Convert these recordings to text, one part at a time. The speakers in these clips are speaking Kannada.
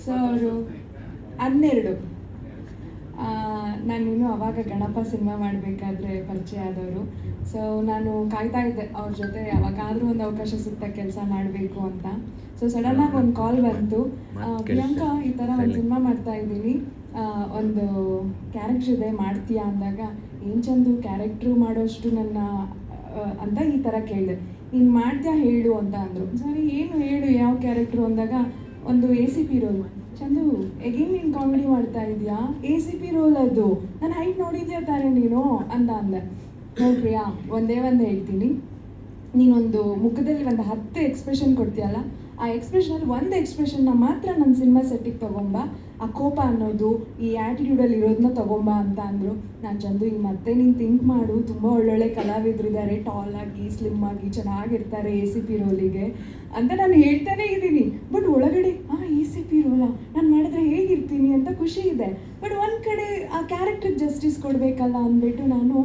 ಸೊ ಅವರು 12. ನಾನಿನ್ನು ಅವಾಗ ಗಣಪ ಸಿನಿಮಾ ಮಾಡಬೇಕಾದ್ರೆ ಪರಿಚಯ ಆದವರು. ಸೊ ನಾನು ಕಾಯ್ತಾ ಇದ್ದೆ ಅವ್ರ ಜೊತೆ ಯಾವಾಗಾದರೂ ಒಂದು ಅವಕಾಶ ಸಿಗ್ತಾ ಕೆಲಸ ಮಾಡಬೇಕು ಅಂತ. ಸೊ ಸಡನ್ನಾಗಿ ಒಂದು ಕಾಲ್ ಬಂತು, ಪ್ರಿಯಾಂಕಾ ಈ ಥರ ಒಂದು ಸಿನಿಮಾ ಮಾಡ್ತಾ ಇದ್ದೀನಿ, ಒಂದು ಕ್ಯಾರೆಕ್ಟರ್ ಇದೆ ಮಾಡ್ತೀಯಾ ಅಂದಾಗ, ಏನು ಚಂದು ಕ್ಯಾರೆಕ್ಟ್ರು ಮಾಡೋಷ್ಟು ನನ್ನ ಅಂತ ಈ ಥರ ಕೇಳಿದೆ. ನೀನು ಮಾಡ್ತೀಯಾ ಹೇಳು ಅಂತ ಅಂದರು. ಸರಿ ಏನು ಹೇಳು ಯಾವ ಕ್ಯಾರೆಕ್ಟ್ರು ಅಂದಾಗ, ಒಂದು ACP ರೋಲ್. ಚಂದು ಎಗೇನ್ ನೀನು ಕಾಮಿಡಿ ಮಾಡ್ತಾ ಇದೆಯಾ, ACP ರೋಲ್ ಅದು, ನನ್ನ ಹೈಟ್ ನೋಡಿದ್ಯಾ ತಾನೇ ನೀನು ಅಂತ ಅಂದೆ. ನೋಡ್ರಿಯಾ ಒಂದೇ ಒಂದು ಹೇಳ್ತೀನಿ, ನೀನೊಂದು ಮುಖದಲ್ಲಿ ಒಂದು 10 ಎಕ್ಸ್ಪ್ರೆಷನ್ ಕೊಡ್ತೀಯಲ್ಲ, ಆ ಎಕ್ಸ್ಪ್ರೆಷನಲ್ಲಿ ಒಂದು ಎಕ್ಸ್ಪ್ರೆಷನ್ನ ಮಾತ್ರ ನನ್ನ ಸಿನಿಮಾ ಸೆಟ್ಟಿಗೆ ತೊಗೊಂಬ, ಆ ಕೋಪ ಅನ್ನೋದು ಈ ಆ್ಯಟಿಟ್ಯೂಡಲ್ಲಿ ಇರೋದನ್ನ ತೊಗೊಂಬ ಅಂತ ಅಂದರು. ನಾನು ಚಂದು ಈಗ ಮತ್ತೆ ನೀನು ಥಿಂಕ್ ಮಾಡು, ತುಂಬ ಒಳ್ಳೊಳ್ಳೆ ಕಲಾವಿದರಿದ್ದಾರೆ, ಟಾಲ್ ಆಗಿ ಸ್ಲಿಮ್ ಆಗಿ ಚೆನ್ನಾಗಿರ್ತಾರೆ ACP ರೋಲಿಗೆ ಅಂತ ನಾನು ಹೇಳ್ತಾನೇ ಇದ್ದೀನಿ. ಬಟ್ ಒಳಗಡೆ ACP ರೋಲಾ ನಾನು ಮಾಡಿದ್ರೆ ಹೇಗಿರ್ತೀನಿ ಅಂತ ಖುಷಿ ಇದೆ. ಬಟ್ ಒಂದು ಕಡೆ ಆ ಕ್ಯಾರೆಕ್ಟರ್ಗೆ ಜಸ್ಟಿಸ್ ಕೊಡಬೇಕಲ್ಲ ಅಂದ್ಬಿಟ್ಟು ನಾನು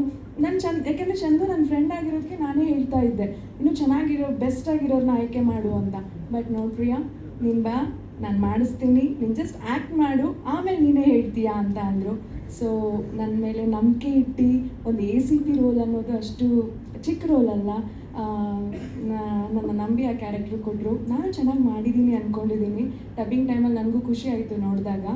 ಯಾಕೆಂದರೆ ಚಂದು ನನ್ನ ಫ್ರೆಂಡ್ ಆಗಿರೋದಕ್ಕೆ ನಾನೇ ಹೇಳ್ತಾ ಇದ್ದೆ, ಇನ್ನೂ ಚೆನ್ನಾಗಿರೋ ಬೆಸ್ಟ್ ಆಗಿರೋರನ್ನ ಆಯ್ಕೆ ಮಾಡು ಅಂತ. ಬಟ್ ನೋಡಿ ಪ್ರಿಯಾ, ನೀನು ಬಾ, ನಾನು ಮಾಡಿಸ್ತೀನಿ, ನೀನು ಜಸ್ಟ್ ಆ್ಯಕ್ಟ್ ಮಾಡು, ಆಮೇಲೆ ನೀನೇ ಹೇಳ್ತೀಯಾ ಅಂತ ಅಂದರು. ಸೊ ನನ್ನ ಮೇಲೆ ನಂಬಿಕೆ ಇಟ್ಟು ಒಂದು ACP ರೋಲ್ ಅನ್ನೋದು ಅಷ್ಟು ಚಿಕ್ಕ ರೋಲ್ ಅಲ್ಲ, ನನ್ನ ನಂಬಿ ಆ ಕ್ಯಾರೆಕ್ಟ್ರ್ ಕೊಟ್ಟರು. ನಾನು ಚೆನ್ನಾಗಿ ಮಾಡಿದ್ದೀನಿ ಅಂದ್ಕೊಂಡಿದ್ದೀನಿ. ಡಬ್ಬಿಂಗ್ ಟೈಮಲ್ಲಿ ನನಗೂ ಖುಷಿ ಆಯಿತು ನೋಡಿದಾಗ.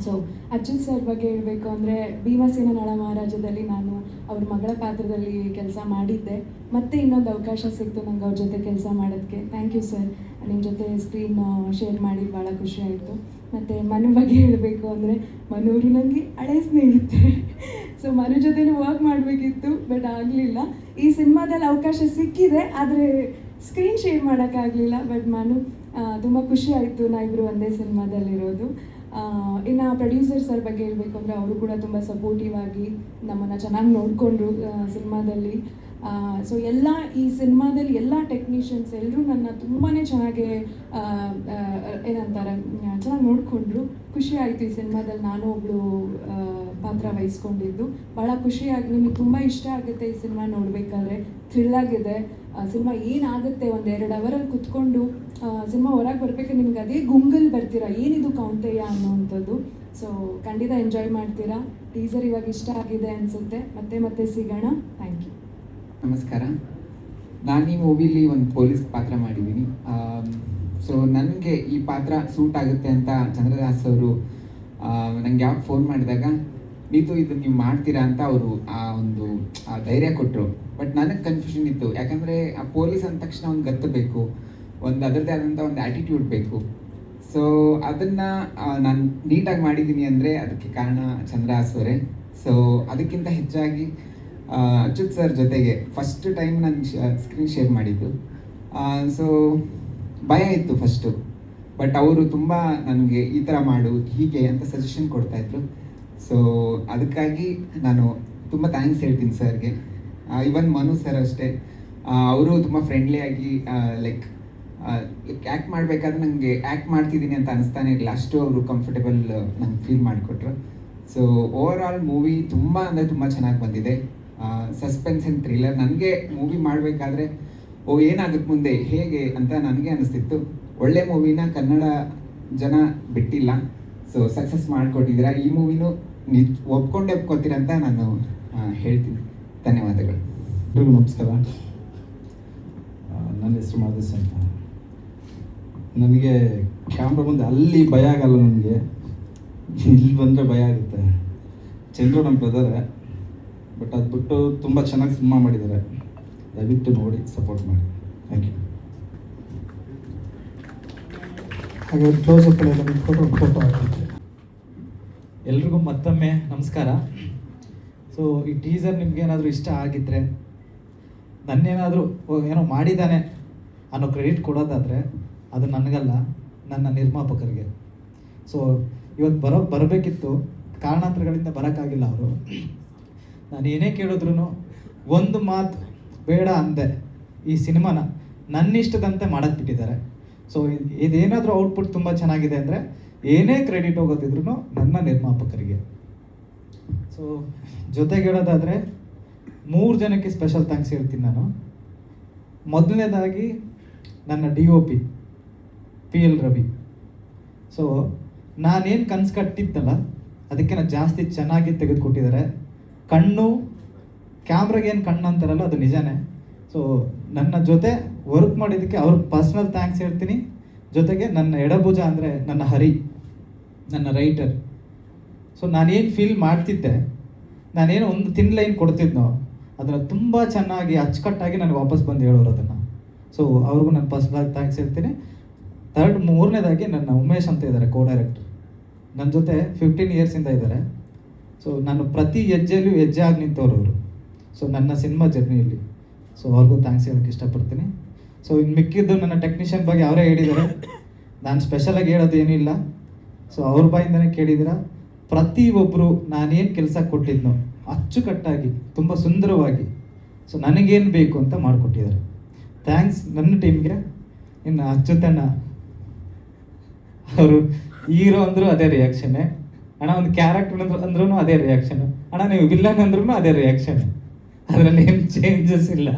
ಸೊ ಅಚ್ಯುತ್ ಸರ್ ಬಗ್ಗೆ ಹೇಳಬೇಕು ಅಂದರೆ, ಭೀಮಸೇನ ನಳ ಮಹಾರಾಜದಲ್ಲಿ ನಾನು ಅವ್ರ ಮಗಳ ಪಾತ್ರದಲ್ಲಿ ಕೆಲಸ ಮಾಡಿದ್ದೆ. ಮತ್ತೆ ಇನ್ನೊಂದು ಅವಕಾಶ ಸಿಕ್ತು ನಂಗೆ ಅವ್ರ ಜೊತೆ ಕೆಲಸ ಮಾಡೋದಕ್ಕೆ. ಥ್ಯಾಂಕ್ ಯು ಸರ್, ನಿಮ್ಮ ಜೊತೆ ಸ್ಕ್ರೀನ್ ಶೇರ್ ಮಾಡಿ ಭಾಳ ಖುಷಿ ಆಯಿತು. ಮತ್ತು ಮನು ಬಗ್ಗೆ ಹೇಳಬೇಕು ಅಂದರೆ, ಮನೂರು ನನಗೆ ಹಳೆ ಸ್ನೇಹಿತೆ. ಸೊ ಮನು ಜೊತೆನೂ ವರ್ಕ್ ಮಾಡಬೇಕಿತ್ತು, ಬಟ್ ಆಗಲಿಲ್ಲ. ಈ ಸಿನಿಮಾದಲ್ಲಿ ಅವಕಾಶ ಸಿಕ್ಕಿದೆ, ಆದರೆ ಸ್ಕ್ರೀನ್ ಶೇರ್ ಮಾಡೋಕ್ಕಾಗಲಿಲ್ಲ. ಬಟ್ ಮನು ತುಂಬ ಖುಷಿ ಆಯಿತು ನಾವಿಬ್ಬರು ಒಂದೇ ಸಿನಿಮಾದಲ್ಲಿರೋದು. ಇನ್ನು ಪ್ರೊಡ್ಯೂಸರ್ ಸರ್ ಬಗ್ಗೆ ಹೇಳಬೇಕು ಅಂದರೆ, ಅವರು ಕೂಡ ತುಂಬ ಸಪೋರ್ಟಿವ್ ಆಗಿ ನಮ್ಮನ್ನು ಚೆನ್ನಾಗಿ ನೋಡಿಕೊಂಡ್ರು ಸಿನಿಮಾದಲ್ಲಿ. ಸೊ ಈ ಸಿನಿಮಾದಲ್ಲಿ ಎಲ್ಲ ಟೆಕ್ನಿಷಿಯನ್ಸ್ ಎಲ್ಲರೂ ನನ್ನ ತುಂಬಾ ಚೆನ್ನಾಗಿ ಏನಂತಾರೆ ಚೆನ್ನಾಗಿ ನೋಡಿಕೊಂಡ್ರು. ಖುಷಿ ಆಯಿತು ಈ ಸಿನಿಮಾದಲ್ಲಿ ನಾನು ಒಬ್ಬಳು ಪಾತ್ರ ವಹಿಸ್ಕೊಂಡಿದ್ದು. ಭಾಳ ಖುಷಿಯಾಗಿ, ನಿಮಗೆ ತುಂಬ ಇಷ್ಟ ಆಗುತ್ತೆ ಈ ಸಿನಿಮಾ ನೋಡಬೇಕಾದ್ರೆ. ಥ್ರಿಲ್ಲಾಗಿದೆ ಸಿನಿಮಾ. ಏನಾಗುತ್ತೆ ಒಂದು 2 ಅವರಲ್ಲಿ ಕುತ್ಕೊಂಡು ಸಿನಿಮಾ ಹೊರಗೆ ಬರಬೇಕು, ನಿಮ್ಗೆ ಅದೇ ಗುಂಗಲ್ಲಿ ಬರ್ತೀರಾ, ಏನಿದು ಕೌಂತೆಯ ಅನ್ನೋವಂಥದ್ದು. ಸೊ ಖಂಡಿತ ಎಂಜಾಯ್ ಮಾಡ್ತೀರಾ. ಟೀಸರ್ ಇವಾಗ ಇಷ್ಟ ಆಗಿದೆ ಅನಿಸುತ್ತೆ. ಮತ್ತೆ ಸಿಗೋಣ. Thank you. ನಮಸ್ಕಾರ. ನಾನು ಈ ಮೂವಿಲಿ ಒಂದು ಪೊಲೀಸ್ ಪಾತ್ರ ಮಾಡಿದ್ದೀನಿ. ಸೊ ನನಗೆ ಈ ಪಾತ್ರ ಸೂಟ್ ಆಗುತ್ತೆ ಅಂತ ಚಂದ್ರದಾಸ್ ಅವರು ನನಗೆ ಯಾವಾಗ ಫೋನ್ ಮಾಡಿದಾಗ, ನೀತು ಇದು ನೀವು ಮಾಡ್ತೀರಾ ಅಂತ ಅವರು ಒಂದು ಧೈರ್ಯ ಕೊಟ್ಟರು. ಬಟ್ ನನಗೆ ಕನ್ಫ್ಯೂಷನ್ ಇತ್ತು, ಯಾಕಂದರೆ ಆ ಪೊಲೀಸ್ ಅಂದ ತಕ್ಷಣ ಒಂದು ಗತ್ತು ಬೇಕು, ಒಂದು ಅದರದ್ದೇ ಆದಂಥ ಒಂದು ಆ್ಯಟಿಟ್ಯೂಡ್ ಬೇಕು. ಸೊ ಅದನ್ನು ನಾನು ನೀಟಾಗಿ ಮಾಡಿದ್ದೀನಿ ಅಂದರೆ ಅದಕ್ಕೆ ಕಾರಣ ಚಂದ್ರಹಾಸ್ ಅವರೇ. ಸೊ ಅದಕ್ಕಿಂತ ಹೆಚ್ಚಾಗಿ ಅಚ್ಯುತ್ ಸರ್ ಜೊತೆಗೆ ಫಸ್ಟ್ ಟೈಮ್ ನಾನು ಸ್ಕ್ರೀನ್ ಶೇರ್ ಮಾಡಿದ್ದು. ಸೊ ಭಯ ಇತ್ತು ಫಸ್ಟು, ಬಟ್ ಅವರು ತುಂಬ ನನಗೆ ಈ ಥರ ಮಾಡು ಹೀಗೆ ಅಂತ ಸಜೆಷನ್ ಕೊಡ್ತಾಯಿದ್ರು. ಸೊ ಅದಕ್ಕಾಗಿ ನಾನು ತುಂಬ ಥ್ಯಾಂಕ್ಸ್ ಹೇಳ್ತೀನಿ ಸರ್ಗೆ. ಇವನ್ ಮನು ಸರ್ ಅಷ್ಟೇ, ಅವರು ತುಂಬ ಫ್ರೆಂಡ್ಲಿಯಾಗಿ ಲೈಕ್ ಆ್ಯಕ್ಟ್ ಮಾಡಬೇಕಾದ್ರೆ ನನಗೆ ಆ್ಯಕ್ಟ್ ಮಾಡ್ತಿದ್ದೀನಿ ಅಂತ ಅನಿಸ್ತಾನೆ ಇರಲಿಲ್ಲ, ಅಷ್ಟು ಅವರು ಕಂಫರ್ಟೇಬಲ್ ನಂಗೆ ಫೀಲ್ ಮಾಡಿಕೊಟ್ರು. ಸೊ ಓವರ್ ಆಲ್ ಮೂವಿ ತುಂಬ ಅಂದರೆ ತುಂಬ ಚೆನ್ನಾಗಿ ಬಂದಿದೆ. Suspense and thriller. ನನಗೆ ಮೂವಿ ಮಾಡಬೇಕಾದ್ರೆ ಏನಾಗುತ್ತೆ ಮುಂದೆ ಹೇಗೆ ಅಂತ ನನಗೆ ಅನಿಸ್ತಿತ್ತು. ಒಳ್ಳೆ ಮೂವಿನ ಕನ್ನಡ ಜನ ಬಿಟ್ಟಿಲ್ಲ. ಸೊ ಸಕ್ಸಸ್ ಮಾಡಿಕೊಟ್ಟಿದ್ದೀರಾ. ಈ ಮೂವಿನೂ ಒಪ್ಕೊತೀರ ಅಂತ ನಾನು ಹೇಳ್ತೀನಿ. ಧನ್ಯವಾದಗಳು. ಎಲ್ರಿಗೂ ನಮಸ್ಕಾರ. ನನ್ನ ಹೆಸರು ಮಾದೇಶ್ ಅಂತ. ನನಗೆ ಕ್ಯಾಮ್ರಾ ಮುಂದೆ ಅಲ್ಲಿ ಭಯ ಆಗಲ್ಲ, ನನಗೆ ಇಲ್ಲಿ ಬಂದರೆ ಭಯ ಆಗುತ್ತೆ. ಚಂದ್ರು ನಮ್ಮ ಬ್ರದರೇ, ಬಟ್ ಅದು ಬಿಟ್ಟು ತುಂಬ ಚೆನ್ನಾಗಿ ಸಿನಿಮಾ ಮಾಡಿದ್ದಾರೆ. ದಯವಿಟ್ಟು ನೋಡಿ ಸಪೋರ್ಟ್ ಮಾಡಿ. Thank you. ಹಾಗೆ ಕ್ಲೋಸಪ್ ಫೋಟೋ ಹಾಕಿದ್ದೆ. ಎಲ್ರಿಗೂ ಮತ್ತೊಮ್ಮೆ ನಮಸ್ಕಾರ. ಸೊ ಈ ಟೀಸರ್ ನಿಮ್ಗೇನಾದರೂ ಇಷ್ಟ ಆಗಿದ್ದರೆ, ನನ್ನೇನಾದರೂ ಏನೋ ಮಾಡಿದ್ದಾನೆ ಅನ್ನೋ ಕ್ರೆಡಿಟ್ ಕೊಡೋದಾದರೆ ಅದು ನನಗಲ್ಲ, ನನ್ನ ನಿರ್ಮಾಪಕರಿಗೆ. ಸೊ ಇವತ್ತು ಬರಬೇಕಿತ್ತು, ಕಾರಣಾಂತರಗಳಿಂದ ಬರೋಕ್ಕಾಗಿಲ್ಲ ಅವರು. ನಾನು ಏನೇ ಕೇಳಿದ್ರು ಒಂದು ಮಾತು ಬೇಡ ಅಂದೆ, ಈ ಸಿನಿಮಾನ ನನ್ನಿಷ್ಟದಂತೆ ಮಾಡಕ್ಕೆ ಬಿಟ್ಟಿದ್ದಾರೆ. ಸೊ ಇದೇನಾದರೂ ಔಟ್ಪುಟ್ ತುಂಬ ಚೆನ್ನಾಗಿದೆ ಅಂದರೆ ಏನೇ ಕ್ರೆಡಿಟ್ ಹೋಗೋದಿದ್ರು ನನ್ನ ನಿರ್ಮಾಪಕರಿಗೆ. ಸೊ ಜೊತೆಗೆ ಹೇಳೋದಾದರೆ 3 ಜನಕ್ಕೆ ಸ್ಪೆಷಲ್ ಥ್ಯಾಂಕ್ಸ್ ಹೇಳ್ತೀನಿ ನಾನು. ಮೊದಲನೇದಾಗಿ ನನ್ನ DOP PL ರವಿ. ಸೊ ನಾನೇನು ಕನ್ಸು ಕಟ್ಟಿದ್ದಲ್ಲ ಅದಕ್ಕಿಂತ ಜಾಸ್ತಿ ಚೆನ್ನಾಗಿ ತೆಗೆದುಕೊಟ್ಟಿದ್ದಾರೆ. ಕಣ್ಣು ಕ್ಯಾಮ್ರಾಗೆ ಏನು ಕಣ್ಣು ಅಂತಾರಲ್ಲ ಅದು ನಿಜಾನೇ. ಸೊ ನನ್ನ ಜೊತೆ ವರ್ಕ್ ಮಾಡಿದ್ದಕ್ಕೆ ಅವ್ರಿಗೆ ಪರ್ಸ್ನಲ್ ಥ್ಯಾಂಕ್ಸ್ ಹೇಳ್ತೀನಿ. ಜೊತೆಗೆ ನನ್ನ ಎಡಭುಜ ಅಂದರೆ ನನ್ನ ಹರಿ, ನನ್ನ ರೈಟರ್. ಸೊ ನಾನೇನು ಫೀಲ್ ಮಾಡ್ತಿದ್ದೆ, ನಾನೇನು ಒಂದು ತಿನ್ ಲೈನ್ ಕೊಡ್ತಿದ್ನೋ ಅದನ್ನು ತುಂಬ ಚೆನ್ನಾಗಿ ಅಚ್ಚುಕಟ್ಟಾಗಿ ನನಗೆ ವಾಪಸ್ ಬಂದು ಹೇಳೋರು ಅದನ್ನು. ಸೊ ಅವ್ರಿಗೂ ನಾನು ಪರ್ಸ್ನಲ್ ಥ್ಯಾಂಕ್ಸ್ ಹೇಳ್ತೀನಿ. ಮೂರನೇದಾಗಿ ನನ್ನ ಉಮೇಶ್ ಅಂತ ಇದ್ದಾರೆ, ಕೋ ಡೈರೆಕ್ಟರ್. ನನ್ನ ಜೊತೆ 15 ಇಯರ್ಸಿಂದ ಇದ್ದಾರೆ. ಸೊ ನಾನು ಪ್ರತಿ ಹೆಜ್ಜೆಯಲ್ಲೂ ಹೆಜ್ಜೆ ಆಗಿ ನಿಂತವ್ರು ಅವರು. ಸೊ ನನ್ನ ಸಿನಿಮಾ ಜರ್ನಿಯಲ್ಲಿ. ಸೊ ಅವ್ರಿಗೂ ಥ್ಯಾಂಕ್ಸ್ ಹೇಳೋಕ್ಕೆ ಇಷ್ಟಪಡ್ತೀನಿ. ಸೊ ಇನ್ನು ಮಿಕ್ಕಿದ್ದು ನನ್ನ ಟೆಕ್ನಿಷಿಯನ್ ಬಗ್ಗೆ ಅವರೇ ಹೇಳಿದ್ದಾರೆ, ನಾನು ಸ್ಪೆಷಲಾಗಿ ಹೇಳೋದು ಏನಿಲ್ಲ. ಸೊ ಅವ್ರ ಬಾಯಿಂದನೇ ಕೇಳಿದ್ದೀರ. ಪ್ರತಿಯೊಬ್ಬರು ನಾನೇನು ಕೆಲಸ ಕೊಟ್ಟಿದ್ನೋ ಅಚ್ಚುಕಟ್ಟಾಗಿ ತುಂಬ ಸುಂದರವಾಗಿ ಸೊ ನನಗೇನು ಬೇಕು ಅಂತ ಮಾಡಿಕೊಟ್ಟಿದ್ದಾರೆ. ಥ್ಯಾಂಕ್ಸ್ ನನ್ನ ಟೀಮ್ಗೆ. ಇನ್ನು ಅಚ್ಚುತಣ್ಣ ಅವರು ಹೀರೋ ಅಂದರೂ ಅದೇ ರಿಯಾಕ್ಷನ್ನೇ, ಅಣ್ಣ ಒಂದು ಕ್ಯಾರೆಕ್ಟರ್ ಅಂದ್ರೂ ಅದೇ ರಿಯಾಕ್ಷನ್, ಅಣ್ಣ ನೀವು ವಿಲ್ಲನ್ ಅಂದ್ರೂ ಅದೇ ರಿಯಾಕ್ಷನ್, ಅದರಲ್ಲಿ ಏನು ಚೇಂಜಸ್ ಇಲ್ಲ.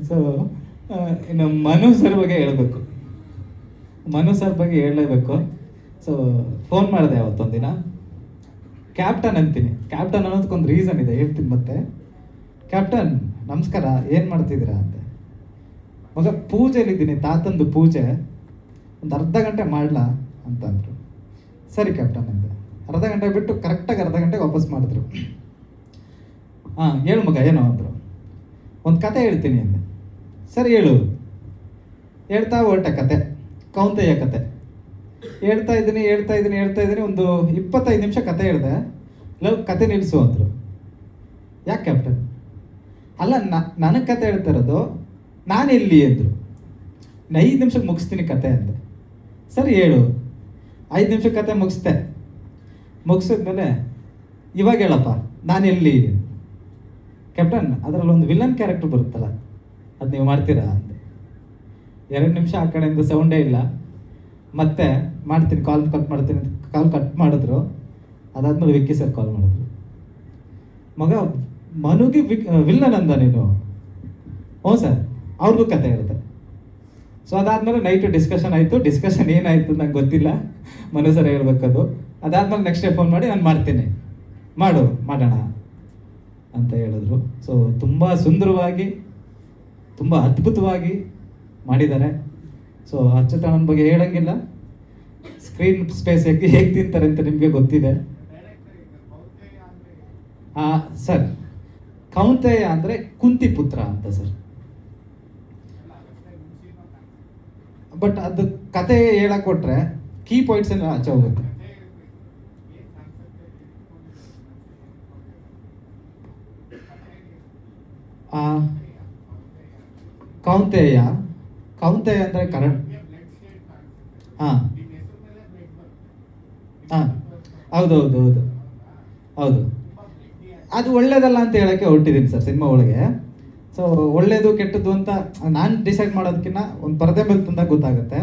ಸೊ ಇನ್ನು ಮನು ಸರ್ ಬಗ್ಗೆ ಹೇಳಬೇಕು. ಮನು ಸರ್ ಬಗ್ಗೆ ಹೇಳಲೇಬೇಕು. ಸೊ ಫೋನ್ ಮಾಡಿದೆ ಅವತ್ತೊಂದಿನ, ಕ್ಯಾಪ್ಟನ್ ಅಂತೀನಿ. ಕ್ಯಾಪ್ಟನ್ ಅನ್ನೋದಕ್ಕೊಂದು ರೀಸನ್ ಇದೆ, ಹೇಳ್ತೀನಿ ಮತ್ತೆ. ಕ್ಯಾಪ್ಟನ್ ನಮಸ್ಕಾರ, ಏನು ಮಾಡ್ತಿದ್ದೀರಾ ಅಂತೆ. ಮಗ ಪೂಜೆಯಲ್ಲಿದ್ದೀನಿ, ತಾತಂದು ಪೂಜೆ, ಒಂದು ಅರ್ಧ ಗಂಟೆ ಮಾಡಲಾ ಅಂತಂದರು. ಸರಿ ಕ್ಯಾಪ್ಟನ್ ಅಂದೆ. ಅರ್ಧ ಗಂಟೆ ಬಿಟ್ಟು ಕರೆಕ್ಟಾಗಿ ಅರ್ಧ ಗಂಟೆಗೆ ವಾಪಸ್ ಮಾಡಿದ್ರು. ಹಾಂ ಹೇಳು ಮಗ ಏನೋ ಅಂದರು. ಒಂದು ಕತೆ ಹೇಳ್ತೀನಿ ಅಂದೆ. ಸರಿ ಹೇಳು. ಹೇಳ್ತಾ ಹೊರಟೆ ಕತೆ, ಕೌಂತೆಯ ಕತೆ. ಹೇಳ್ತಾ ಇದ್ದೀನಿ ಒಂದು 25 ನಿಮಿಷ ಕತೆ ಹೇಳಿದೆ. ಕತೆ ನಿಲ್ಲಿಸು ಅಂದರು. ಯಾಕೆ ಕ್ಯಾಪ್ಟನ್? ಅಲ್ಲ ನನಗೆ ಕತೆ ಹೇಳ್ತಾ ಇರೋದು, ನಾನು ಎಲ್ಲಿ ಅಂದರು. 5 ನಿಮಿಷಕ್ಕೆ ಮುಗಿಸ್ತೀನಿ ಕತೆ ಅಂದೆ. ಸರಿ ಹೇಳು. 5 ನಿಮಿಷಕ್ಕೆ ಕತೆ ಮುಗಿಸಿದ್ಮೇಲೆ ಇವಾಗ ಹೇಳಪ್ಪ ನಾನು ಎಲ್ಲಿ. ಕ್ಯಾಪ್ಟನ್ ಅದರಲ್ಲಿ ಒಂದು ವಿಲನ್ ಕ್ಯಾರೆಕ್ಟರ್ ಬರುತ್ತಲ್ಲ, ಅದು ನೀವು ಮಾಡ್ತೀರಾ ಅಂದೆ. 2 ನಿಮಿಷ ಆ ಕಡೆಯಿಂದ ಸೌಂಡೇ ಇಲ್ಲ. ಮತ್ತೆ ಮಾಡ್ತೀನಿ, ಕಾಲ್ ಕಟ್ ಮಾಡಿದ್ರು. ಅದಾದ್ಮೇಲೆ ವಿಕ್ಕಿ ಸರ್ ಕಾಲ್ ಮಾಡಿದ್ರು. ಮಗ ಮನುಗೆ ವಿಲ್ಲನ್ ಅಂದ ನೀನು? ಹ್ಞೂ ಸರ್, ಅವ್ರಿಗೂ ಕತೆ ಹೇಳಿದೆ. ಸೊ ಅದಾದ್ಮೇಲೆ ನೈಟು ಡಿಸ್ಕಷನ್ ಆಯಿತು. ಡಿಸ್ಕಷನ್ ಏನಾಯಿತು ನಂಗೆ ಗೊತ್ತಿಲ್ಲ, ಮನು ಸರ್ ಹೇಳ್ಬೇಕದು. ಅದಾದ್ಮೇಲೆ ನೆಕ್ಸ್ಟ್ ಡೇ ಫೋನ್ ಮಾಡಿ ನಾನು ಮಾಡ್ತೀನಿ, ಮಾಡೋಣ ಅಂತ ಹೇಳಿದ್ರು. ಸೊ ತುಂಬ ಸುಂದರವಾಗಿ, ತುಂಬ ಅದ್ಭುತವಾಗಿ ಮಾಡಿದ್ದಾರೆ. ಸೊ ಅಚ್ಚುತಣ್ಣನ ಬಗ್ಗೆ ಹೇಳಂಗಿಲ್ಲ. ಸ್ಕ್ರೀನ್ ಸ್ಪೇಸ್ ಹೇಗೆ ತಿಂತಾರೆ ಅಂತ ನಿಮಗೆ ಗೊತ್ತಿದೆ. ಸರ್ ಕೌಂತೆಯ ಅಂದರೆ ಕುಂತಿ ಪುತ್ರ ಅಂತ ಸರ್. ಬಟ್ ಅದು ಕತೆ ಹೇಳಕ್ ಕೊಟ್ರೆ ಕೀ ಪಾಯಿಂಟ್ಸ್ ಎಲ್ಲ ಆಚೆ ಹೋಗುತ್ತೆ. ಕೌಂತೆಯ ಅಂದರೆ ಕನ್ನಡ. ಹಾಂ ಹೌದು ಅದು ಒಳ್ಳೇದಲ್ಲ ಅಂತ ಹೇಳಕ್ಕೆ ಹೊರಟಿದ್ದೀನಿ ಸರ್ ಸಿನಿಮಾ ಒಳಗೆ. ಸೊ ಒಳ್ಳೇದು ಕೆಟ್ಟದ್ದು ಅಂತ ನಾನು ಡಿಸೈಡ್ ಮಾಡೋದಕ್ಕಿಂತ ಒಂದು ಪರದೆ ಮೇಲೆ ತಂದಾಗ ಗೊತ್ತಾಗುತ್ತೆ.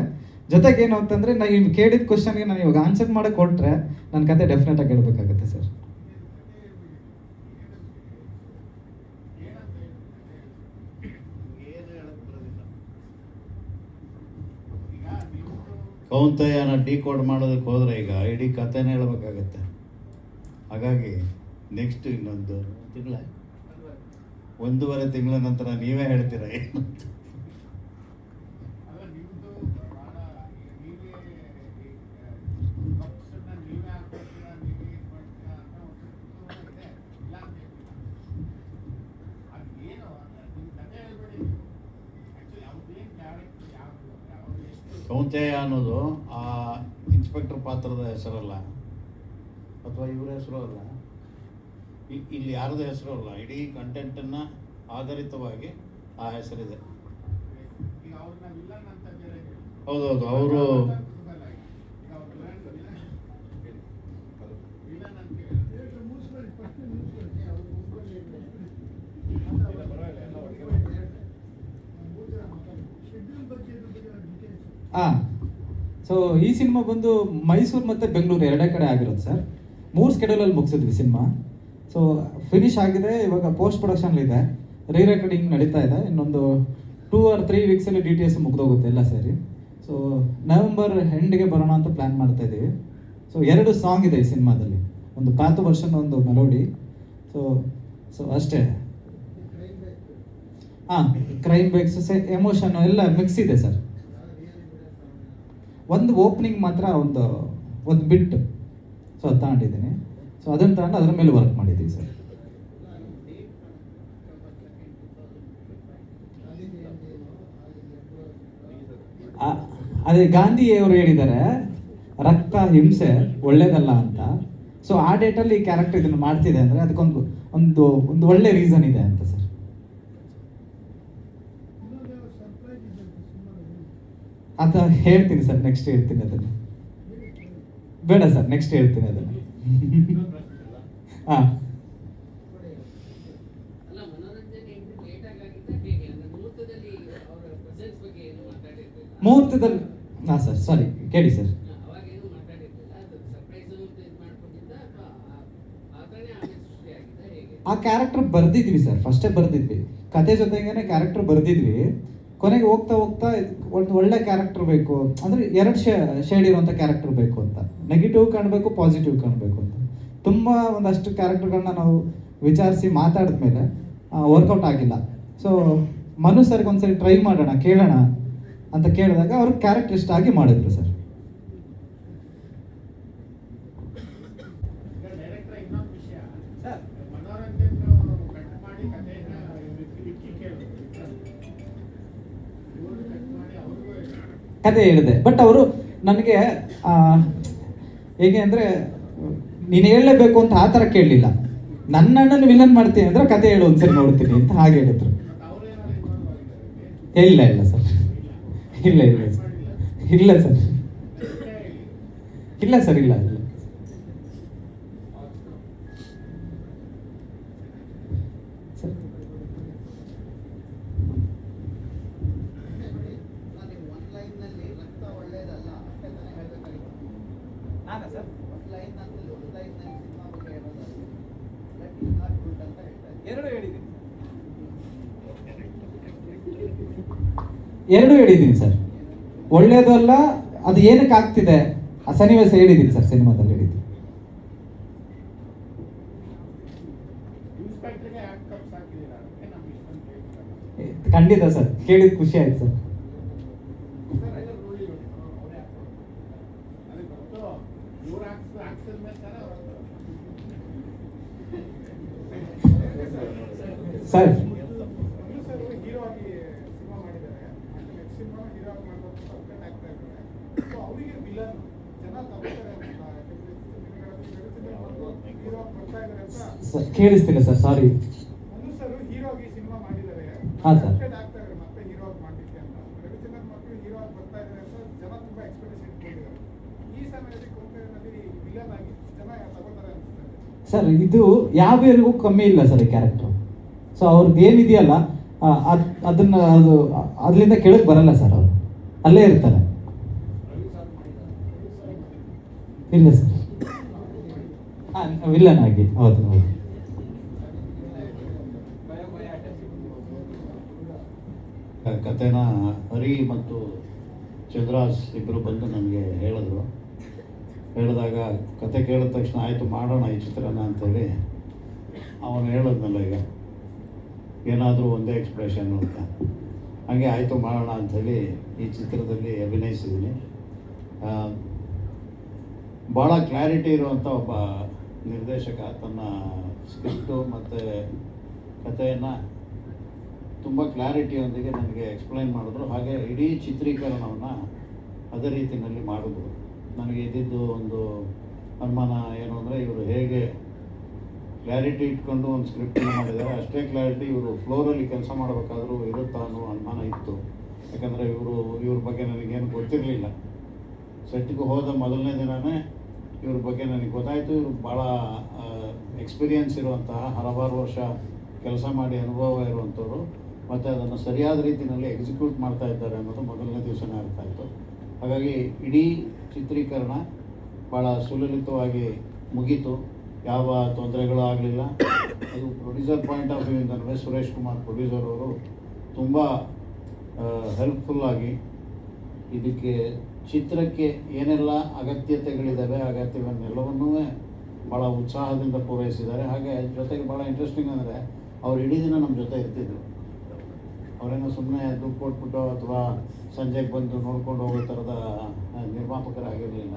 ಜೊತೆಗೆ ಏನು ಅಂತಂದರೆ ನೀವು ಕೇಳಿದ ಕ್ವಶನ್ಗೆ ನಾನು ಇವಾಗ ಆನ್ಸರ್ ಮಾಡೋಕ್ಕೆ ಹೊರಟ್ರೆ ನನ್ನ ಕತೆ ಡೆಫಿನೆಟಾಗಿ ಹೇಳ್ಬೇಕಾಗುತ್ತೆ ಸರ್. ಕೌಂತೆಯನ ಡಿಕೋಡ್ ಮಾಡೋದಕ್ಕೆ ಹೋದರೆ ಈಗ ಇಡೀ ಕಥೆನೇ ಹೇಳ್ಬೇಕಾಗತ್ತೆ. ಹಾಗಾಗಿ ನೆಕ್ಸ್ಟ್ ಇನ್ನೊಂದು ತಿಂಗಳ 1.5 ತಿಂಗಳ ನಂತರ ನೀವೇ ಹೇಳ್ತೀರಾ ಏನು ಅಂತ. ಕೌಂತೆಯ ಅನ್ನೋದು ಆ ಇನ್ಸ್ಪೆಕ್ಟರ್ ಪಾತ್ರದ ಹೆಸರಲ್ಲ, ಅಥವಾ ಇವರ ಹೆಸರು ಅಲ್ಲ, ಇಲ್ಲಿ ಯಾರದು ಹೆಸರು ಅಲ್ಲ. ಇಡೀ ಕಂಟೆಂಟನ್ನು ಆಧಾರಿತವಾಗಿ ಆ ಹೆಸರಿದೆ. ಹೌದೌದು, ಅವರು ಸೊ ಈ ಸಿನಿಮಾ ಬಂದು ಮೈಸೂರು ಮತ್ತು ಬೆಂಗಳೂರು ಎರಡೇ ಕಡೆ ಆಗಿರೋದು ಸರ್. 3 ಸ್ಕೆಡ್ಯೂಲಲ್ಲಿ ಮುಗಿಸಿದ್ವಿ ಸಿನಿಮಾ. ಸೊ ಫಿನಿಶ್ ಆಗಿದೆ, ಇವಾಗ ಪೋಸ್ಟ್ ಪ್ರೊಡಕ್ಷನ್ಲಿದೆ, ರೆಕಾರ್ಡಿಂಗ್ ನಡೀತಾ ಇದೆ. ಇನ್ನೊಂದು 2 or 3 ವೀಕ್ಸಲ್ಲಿ DTS ಮುಗ್ದೋಗುತ್ತೆ ಎಲ್ಲ ಸೇರಿ. ಸೊ ನವೆಂಬರ್ ಎಂಡ್ಗೆ ಬರೋಣ ಅಂತ ಪ್ಲ್ಯಾನ್ ಮಾಡ್ತಾ ಇದ್ದೀವಿ. ಸೊ 2 ಸಾಂಗ್ ಇದೆ ಈ ಸಿನಿಮಾದಲ್ಲಿ, ಒಂದು ಪ್ಯಾಥೋ ವರ್ಷನ್, ಒಂದು ಮೆಲೋಡಿ. ಸೊ ಅಷ್ಟೇ. ಹಾಂ, ಕ್ರೈಮ್ ಬೇಕ್ಸ್, ಎಮೋಷನ್ ಎಲ್ಲ ಮಿಕ್ಸ್ ಇದೆ ಸರ್. ಒಂದು ಓಪನಿಂಗ್ ಮಾತ್ರ ಒಂದು ಬಿಟ್ ಸೊ ಅದು ತಗೊಂಡಿದ್ದೀನಿ. ಸೊ ಅದನ್ನು ತಗೊಂಡು ಅದ್ರ ಮೇಲೆ ವರ್ಕ್ ಮಾಡಿದ್ದೀವಿ ಸರ್. ಅದೇ ಗಾಂಧಿಯವರು ಹೇಳಿದ್ದಾರೆ ರಕ್ತ ಹಿಂಸೆ ಒಳ್ಳೇದಲ್ಲ ಅಂತ. ಸೊ ಆ ಡೇಟಲ್ಲಿ ಈ ಕ್ಯಾರೆಕ್ಟರ್ ಇದನ್ನು ಮಾಡ್ತಿದೆ ಅಂದರೆ ಅದಕ್ಕೊಂದು ಒಂದು ಒಂದು ಒಳ್ಳೆ ರೀಸನ್ ಇದೆ ಅಂತ ಸರ್. ಅಂತ ಹೇಳ್ತೀನಿ ಸರ್, ನೆಕ್ಸ್ಟ್ ಹೇಳ್ತೀನಿ ಅದನ್ನು. ಬೇಡ ಸರ್, ನೆಕ್ಸ್ಟ್ ಹೇಳ್ತೀನಿ ಅದನ್ನು. ಹಾಂ, ಮುಹೂರ್ತದಲ್ಲಿ ಹಾಂ ಸರ್, ಸಾರಿ ಕೇಳಿ ಸರ್. ಆ ಕ್ಯಾರೆಕ್ಟರ್ ಬರ್ದಿದ್ವಿ ಸರ್, ಫಸ್ಟೇ ಬರ್ದಿದ್ವಿ, ಕತೆ ಜೊತೆಗೇನೆ ಕ್ಯಾರೆಕ್ಟರ್ ಬರ್ದಿದ್ವಿ. ಕೊನೆಗೆ ಹೋಗ್ತಾ ಹೋಗ್ತಾ ಒಂದು ಒಳ್ಳೆ ಕ್ಯಾರೆಕ್ಟರ್ ಬೇಕು ಅಂದರೆ 2 ಶೇಡ್ ಇರುವಂಥ ಕ್ಯಾರೆಕ್ಟರ್ ಬೇಕು ಅಂತ, ನೆಗೆಟಿವ್ ಕಾಣಬೇಕು, ಪಾಸಿಟಿವ್ ಕಾಣಬೇಕು ಅಂತ. ತುಂಬ ಒಂದಷ್ಟು ಕ್ಯಾರೆಕ್ಟರ್ಗಳನ್ನ ನಾವು ವಿಚಾರಿಸಿ ಮಾತಾಡಿದ್ಮೇಲೆ ವರ್ಕೌಟ್ ಆಗಿಲ್ಲ. ಸೊ ಮನು ಸರ್ಗೆ ಒಂದ್ಸರಿ ಟ್ರೈ ಮಾಡೋಣ, ಕೇಳೋಣ ಅಂತ ಕೇಳಿದಾಗ ಅವ್ರ ಕ್ಯಾರೆಕ್ಟರ್ ಇಷ್ಟ ಆಗಿ ಮಾಡಿದ್ರು ಸರ್. ಕತೆ ಹೇಳಿದೆ, ಬಟ್ ಅವರು ನನಗೆ ಹೇಗೆ ಅಂದರೆ ನೀನು ಹೇಳಲೇಬೇಕು ಅಂತ ಆ ಥರ ಕೇಳಲಿಲ್ಲ. ನನ್ನಣ್ಣನ ವಿಲನ್ ಮಾಡ್ತೀನಿ ಅಂದರೆ ಕತೆ ಹೇಳು ಒಂದ್ಸರಿ ನೋಡ್ತೀನಿ ಅಂತ ಹಾಗೆ ಹೇಳಿದ್ರು. ಇಲ್ಲ ಸರ್, ಇಲ್ಲ ಸರ್, ಇಲ್ಲ ಸರ್, ಇಲ್ಲ ಸರ್, ಇಲ್ಲ. ಎರಡು ಹೇಳಿದ್ದೀನಿ ಸರ್. ಒಳ್ಳೇದು ಅಲ್ಲ, ಅದು ಏನಕ್ಕೆ ಆಗ್ತಿದೆ ಆ ಸನ್ನಿವೇಶ ಹೇಳಿದ್ದೀನಿ ಸರ್, ಸಿನಿಮಾದಲ್ಲಿ ಹೇಳಿದ್ದೀನಿ. ಖಂಡಿತ ಸರ್, ಕೇಳಿದ ಖುಷಿ ಆಯ್ತು ಸರ್. ಸರ್ ಕೇಳಿಸ್ತಿಲ್ಲ ಸರ್, ಸಾರಿ. ಹಾಂ ಸರ್, ಸರ್ ಇದು ಯಾವ್ಯಾರಿಗೂ ಕಮ್ಮಿ ಇಲ್ಲ ಸರ್ ಈ ಕ್ಯಾರೆಕ್ಟರ್. ಸೊ ಅವ್ರದ್ದು ಏನಿದೆಯಲ್ಲ ಅದನ್ನ ಅದರಿಂದ ಕೆಳಗೆ ಬರಲ್ಲ ಸರ್, ಅವರು ಅಲ್ಲೇ ಇರ್ತಾರೆ. ಇಲ್ಲ ಸರ್, ವಿಲ್ಲನ್ ಆಗಿ. ಹೌದು. ಕತೆನ ಹರಿ ಮತ್ತು ಚಂದ್ರಾಸ್ ಇಬ್ಬರು ಬಂದು ನನಗೆ ಹೇಳಿದಾಗ ಕತೆ ಕೇಳಿದ ತಕ್ಷಣ ಆಯಿತು ಮಾಡೋಣ ಈ ಚಿತ್ರನ ಅಂಥೇಳಿ ಅವನು ಹೇಳಿದ್ನಲ್ಲ, ಈಗ ಏನಾದರೂ ಒಂದೇ ಎಕ್ಸ್ಪ್ರೆಷನ್ನು ಅಂತ, ಹಾಗೆ ಆಯಿತು ಮಾಡೋಣ ಅಂಥೇಳಿ ಈ ಚಿತ್ರದಲ್ಲಿ ಅಭಿನಯಿಸಿದ್ದೀನಿ. ಭಾಳ ಕ್ಲಾರಿಟಿ ಇರುವಂಥ ಒಬ್ಬ ನಿರ್ದೇಶಕ ತನ್ನ ಸ್ಕ್ರಿಪ್ಟು ಮತ್ತು ಕಥೆಯನ್ನು ತುಂಬ ಕ್ಲಾರಿಟಿಯೊಂದಿಗೆ ನನಗೆ ಎಕ್ಸ್ಪ್ಲೈನ್ ಮಾಡಿದ್ರು. ಹಾಗೆ ಇಡೀ ಚಿತ್ರೀಕರಣವನ್ನು ಅದೇ ರೀತಿಯಲ್ಲಿ ಮಾಡಿದ್ರು. ನನಗೆ ಇದ್ದಿದ್ದು ಒಂದು ಅನುಮಾನ ಏನು ಅಂದರೆ, ಇವರು ಹೇಗೆ ಕ್ಲಾರಿಟಿ ಇಟ್ಕೊಂಡು ಒಂದು ಸ್ಕ್ರಿಪ್ಟನ್ನು ಮಾಡಿದ್ದಾರೆ, ಅಷ್ಟೇ ಕ್ಲಾರಿಟಿ ಇವರು ಫ್ಲೋರಲ್ಲಿ ಕೆಲಸ ಮಾಡಬೇಕಾದ್ರೂ ಇರುತ್ತಾ ಅನ್ನೋ ಅನುಮಾನ ಇತ್ತು. ಯಾಕಂದರೆ ಇವ್ರ ಬಗ್ಗೆ ನನಗೇನು ಗೊತ್ತಿರಲಿಲ್ಲ. ಸೆಟ್ಗೆ ಹೋದ ಮೊದಲನೇ ದಿನವೇ ಇವ್ರ ಬಗ್ಗೆ ನನಗೆ ಗೊತ್ತಾಯಿತು. ಇವರು ಭಾಳ ಎಕ್ಸ್ಪೀರಿಯನ್ಸ್ ಇರುವಂತಹ, ಹಲವಾರು ವರ್ಷ ಕೆಲಸ ಮಾಡಿ ಅನುಭವ ಇರುವಂಥವ್ರು, ಮತ್ತು ಅದನ್ನು ಸರಿಯಾದ ರೀತಿಯಲ್ಲಿ ಎಕ್ಸಿಕ್ಯೂಟ್ ಮಾಡ್ತಾ ಇದ್ದಾರೆ ಅನ್ನೋದು ಮೊದಲನೇ ದಿವಸನೇ ಅರ್ಥ ಆಯಿತು. ಹಾಗಾಗಿ ಇಡೀ ಚಿತ್ರೀಕರಣ ಭಾಳ ಸುಲಲಿತವಾಗಿ ಮುಗೀತು, ಯಾವ ತೊಂದರೆಗಳು ಆಗಲಿಲ್ಲ. ಅದು ಪ್ರೊಡ್ಯೂಸರ್ ಪಾಯಿಂಟ್ ಆಫ್ ವ್ಯೂಯಿಂದಲೇ ಸುರೇಶ್ ಕುಮಾರ್ ಪ್ರೊಡ್ಯೂಸರ್ ಅವರು ತುಂಬ ಹೆಲ್ಪ್ಫುಲ್ಲಾಗಿ ಇದಕ್ಕೆ ಚಿತ್ರಕ್ಕೆ ಏನೆಲ್ಲ ಅಗತ್ಯತೆಗಳಿದ್ದಾವೆ ಅಗತ್ಯವನ್ನೆಲ್ಲವನ್ನೂ ಭಾಳ ಉತ್ಸಾಹದಿಂದ ಪೂರೈಸಿದ್ದಾರೆ. ಹಾಗೆ ಜೊತೆಗೆ ಭಾಳ ಇಂಟ್ರೆಸ್ಟಿಂಗ್ ಅಂದರೆ ಅವ್ರು ಇಡೀ ದಿನ ನಮ್ಮ ಜೊತೆ ಇರ್ತಿದ್ರು. ಅವರೇನೋ ಸುಮ್ಮನೆ ದುಡ್ಡು ಕೊಟ್ಬಿಟ್ಟು ಅಥವಾ ಸಂಜೆಗೆ ಬಂದು ನೋಡ್ಕೊಂಡು ಹೋಗೋ ಥರದ ನಿರ್ಮಾಪಕರಾಗಿರಲಿಲ್ಲ.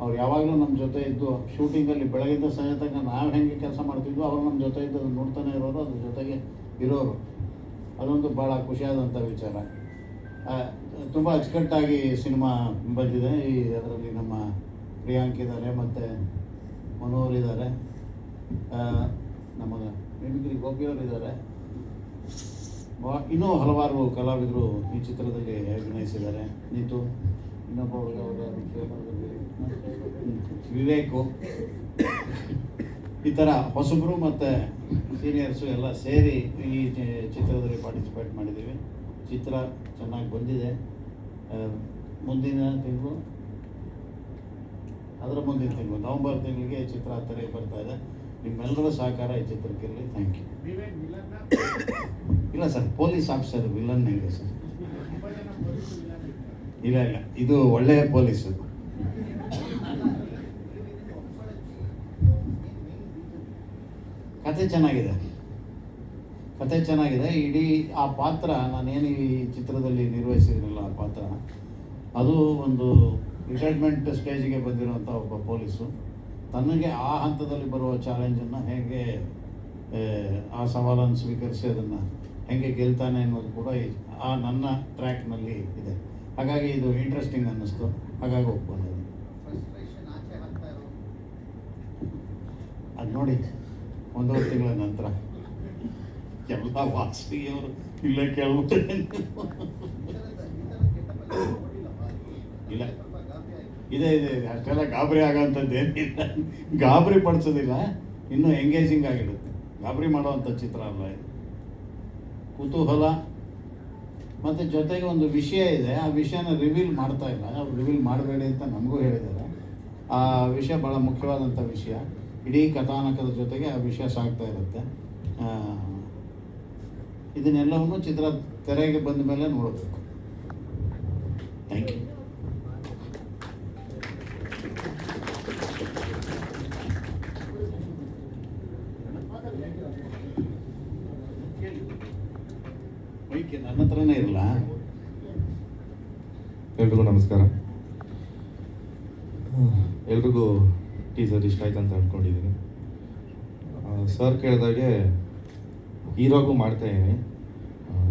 ಅವ್ರು ಯಾವಾಗಲೂ ನಮ್ಮ ಜೊತೆ ಇದ್ದು ಶೂಟಿಂಗಲ್ಲಿ ಬೆಳಗಿಂದ ಸಂಜೆ ತನಕ ನಾವು ಹೆಂಗೆ ಕೆಲಸ ಮಾಡ್ತಿದ್ವು ಅವರು ನಮ್ಮ ಜೊತೆ ಇದ್ದು ಅದನ್ನು ನೋಡ್ತಾನೆ ಇರೋರು, ಅದ್ರ ಜೊತೆಗೆ ಇರೋರು. ಅದೊಂದು ಭಾಳ ಖುಷಿಯಾದಂಥ ವಿಚಾರ. ತುಂಬ ಅಚ್ಚುಕಟ್ಟಾಗಿ ಸಿನಿಮಾ ಬಂದಿದೆ. ಅದರಲ್ಲಿ ನಮ್ಮ ಪ್ರಿಯಾಂಕ್ ಇದ್ದಾರೆ ಮತ್ತು ಮನೋಹರ್ ಇದ್ದಾರೆ, ನಮ್ಮ ಮಿಮಿಕ್ರಿ ಗೋಪಿಯವರು ಇದ್ದಾರೆ, ಇನ್ನೂ ಹಲವಾರು ಕಲಾವಿದರು ಈ ಚಿತ್ರದಲ್ಲಿ ಅಭಿನಯಿಸಿದ್ದಾರೆ. ನೀತು, ಇನ್ನೊಬ್ಬ ವಿವೇಕು, ಈ ಥರ ಹೊಸಬರು ಮತ್ತು ಸೀನಿಯರ್ಸು ಎಲ್ಲ ಸೇರಿ ಈ ಚಿತ್ರದಲ್ಲಿ ಪಾರ್ಟಿಸಿಪೇಟ್ ಮಾಡಿದ್ದೀವಿ. ಚಿತ್ರ ಚೆನ್ನಾಗಿ ಬಂದಿದೆ. ಮುಂದಿನ ತಿಂಗಳು ನವಂಬರ್ ತಿಂಗಳಿಗೆ ಚಿತ್ರ ತೆರೆಗೆ ಬರ್ತಾ ಇದೆ. ನಿಮ್ಮೆಲ್ಲರ ಸಹಕಾರ ಈ ಚಿತ್ರಕ್ಕಿರಲಿ. Thank you. ಇಲ್ಲ ಸರ್, ಪೊಲೀಸ್ ಆಫೀಸರ್ ವಿಲನ್ ಹೆಂಗೆ ಸರ್? ಇಲ್ಲ, ಇದು ಒಳ್ಳೆಯ ಪೊಲೀಸು. ಕತೆ ಚೆನ್ನಾಗಿದೆ. ಇಡೀ ಆ ಪಾತ್ರ, ನಾನೇನು ಈ ಚಿತ್ರದಲ್ಲಿ ನಿರ್ವಹಿಸಿದ್ರಲ್ಲ ಆ ಪಾತ್ರ, ಅದು ಒಂದು ರಿಟೈರ್ಮೆಂಟ್ ಸ್ಟೇಜಿಗೆ ಬಂದಿರುವಂಥ ಒಬ್ಬ ಪೊಲೀಸು ತನಗೆ ಆ ಹಂತದಲ್ಲಿ ಬರುವ ಚಾಲೆಂಜನ್ನು ಹೇಗೆ ಆ ಸವಾಲನ್ನು ಸ್ವೀಕರಿಸಿ ಅದನ್ನು ಹೇಗೆ ಗೆಲ್ತಾನೆ ಅನ್ನೋದು ಕೂಡ ಆ ನನ್ನ ಟ್ರ್ಯಾಕ್ನಲ್ಲಿ ಇದೆ. ಹಾಗಾಗಿ ಇದು ಇಂಟ್ರೆಸ್ಟಿಂಗ್ ಅನ್ನಿಸ್ತು, ಹಾಗಾಗಿ ಒಪ್ಕೊಂಡೆ. ಅದು ನೋಡಿ 1.5 ತಿಂಗಳ ನಂತರ ಎಲ್ಲ ವಾಸಿಗೆಯವರು ಇಲ್ಲ ಕೇಳ್ಬಿಟ್ಟೆ. ಇಲ್ಲ, ಇದೆ ಅಷ್ಟೆಲ್ಲ ಗಾಬರಿ ಆಗೋಂಥದ್ದೇನಿಲ್ಲ, ಗಾಬರಿ ಪಡಿಸೋದಿಲ್ಲ, ಇನ್ನೂ ಎಂಗೇಜಿಂಗ್ ಆಗಿರುತ್ತೆ. ಗಾಬರಿ ಮಾಡುವಂಥ ಚಿತ್ರ ಅಲ್ಲ ಇದು. ಕುತೂಹಲ ಮತ್ತು ಜೊತೆಗೆ ಒಂದು ವಿಷಯ ಇದೆ, ಆ ವಿಷಯನ ರಿವೀಲ್ ಮಾಡ್ತಾ ಇಲ್ಲ. ಅವ್ರು ರಿವೀಲ್ ಮಾಡಬೇಡಿ ಅಂತ ನಮಗೂ ಹೇಳಿದ್ದಾರೆ. ಆ ವಿಷಯ ಭಾಳ ಮುಖ್ಯವಾದಂಥ ವಿಷಯ. ಇಡೀ ಕಥಾನಕದ ಜೊತೆಗೆ ಆ ವಿಷಯ ಸಾಗ್ತಾ ಇರುತ್ತೆ. ಇದನ್ನೆಲ್ಲವನ್ನು ಚಿತ್ರ ತೆರೆಗೆ ಬಂದ ಮೇಲೆ ನೋಡಬೇಕು. Thank you. ನನ್ನ ಹತ್ರನೇ ಇರಲ್ಲ. ಎಲ್ರಿಗೂ ನಮಸ್ಕಾರ. ಎಲ್ರಿಗೂ ಟೀಸರ್ ಇಷ್ಟ ಆಯ್ತು ಅಂತ ಅಂದ್ಕೊಂಡಿದ್ದೀನಿ. ಸರ್ ಕೇಳಿದಾಗೆ ಹೀರೋಗೂ ಮಾಡ್ತಾಯಿದ್ದೀನಿ,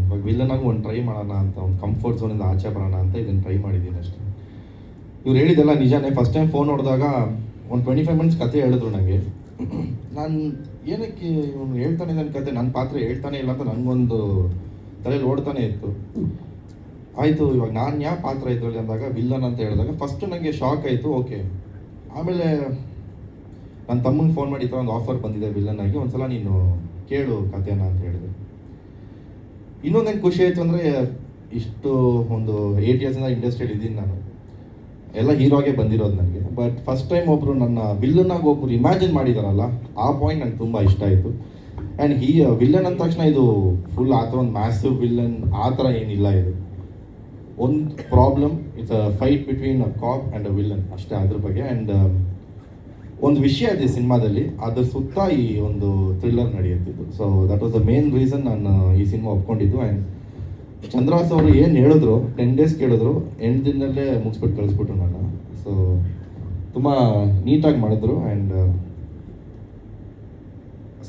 ಇವಾಗ ವಿಲ್ಲನಾಗೂ ಒಂದು ಟ್ರೈ ಮಾಡೋಣ ಅಂತ, ಒಂದು ಕಂಫರ್ಟ್ ಝೋನಿಂದ ಆಚೆ ಬರೋಣ ಅಂತ ಇದನ್ನು ಟ್ರೈ ಮಾಡಿದ್ದೀನಿ ಅಷ್ಟೇ. ಇವ್ರು ಹೇಳಿದ್ದೆಲ್ಲ ನಿಜಾನೇ. ಫಸ್ಟ್ ಟೈಮ್ ಫೋನ್ ನೋಡಿದಾಗ ಒಂದು 25 ಮಿನಿಟ್ಸ್ ಕತೆ ಹೇಳಿದ್ರು ನನಗೆ. ನಾನು ಏನಕ್ಕೆ ಇವನು ಹೇಳ್ತಾನೆ ನನ್ನ ಕತೆ, ನನ್ನ ಪಾತ್ರ ಹೇಳ್ತಾನೆ ಇಲ್ಲ ಅಂತ ನನಗೊಂದು ತಲೆಯಲ್ಲಿ ಓಡ್ತಾನೆ ಇತ್ತು. ಆಯಿತು, ಇವಾಗ ನಾನು ಯಾವ ಪಾತ್ರ ಇದರಲ್ಲಿ ಅಂದಾಗ ವಿಲ್ಲನ್ ಅಂತ ಹೇಳಿದಾಗ ಫಸ್ಟು ನನಗೆ ಶಾಕ್ ಆಯಿತು. ಓಕೆ, ಆಮೇಲೆ ನನ್ನ ತಮ್ಮಂಗೆ ಫೋನ್ ಮಾಡಿ ಈ ಥರ ಒಂದು ಆಫರ್ ಬಂದಿದೆ ವಿಲ್ಲನ್ ಆಗಿ, ಒಂದು ಸಲ ನೀನು ಕೇಳು ಕಥೆನ ಅಂತ ಹೇಳಿದೆ. ಇನ್ನೊಂದು ಏನು ಖುಷಿ ಆಯಿತು ಅಂದರೆ, ಇಷ್ಟು ಒಂದು 8 ಇಯರ್ಸಿಂದ ಇಂಡಸ್ಟ್ರಿಯಲ್ಲಿ ಇದ್ದೀನಿ ನಾನು, ಎಲ್ಲ ಹೀರೋಗೆ ಬಂದಿರೋದು ನನಗೆ. ಬಟ್ ಫಸ್ಟ್ ಟೈಮ್ ಒಬ್ಬರು ನನ್ನ ವಿಲ್ಲನ್ನಾಗಿ ಒಬ್ಬರು ಇಮ್ಯಾಜಿನ್ ಮಾಡಿದಾರಲ್ಲ, ಆ ಪಾಯಿಂಟ್ ನನಗೆ ತುಂಬ ಇಷ್ಟ ಆಯಿತು. ಆ್ಯಂಡ್ ವಿಲ್ಲನ್ ಅಂದ ತಕ್ಷಣ ಇದು ಫುಲ್ ಆ ಥರ ಒಂದು ಮ್ಯಾಸಿವ್ ವಿಲ್ಲನ್ ಆ ಥರ ಏನಿಲ್ಲ. ಇದು ಒಂದು problem, it's a fight between a cop and a villain ಅಷ್ಟೇ, ಅದ್ರ ಬಗ್ಗೆ. ಆ್ಯಂಡ್ ಒಂದು ವಿಷಯ ಇದೆ ಸಿನಿಮಾದಲ್ಲಿ, ಅದ್ರ ಸುತ್ತ ಈ ಒಂದು ಥ್ರಿಲ್ಲರ್ ನಡೆಯುತ್ತಿದ್ದು. So that was the main reason ನಾನು ಈ ಸಿನಿಮಾ ಒಪ್ಕೊಂಡಿದ್ದು. ಆ್ಯಂಡ್ ಚಂದ್ರಹಾಸ್ ಅವರು ಏನು ಹೇಳಿದ್ರು, 10 ಡೇಸ್ ಕೇಳಿದ್ರು, 8 ದಿನದಲ್ಲೇ ಮುಗಿಸ್ಬಿಟ್ಟು ಕಳಿಸ್ಬಿಟ್ರು ನಾನು. ಸೊ ತುಂಬ ನೀಟಾಗಿ ಮಾಡಿದ್ರು. ಆ್ಯಂಡ್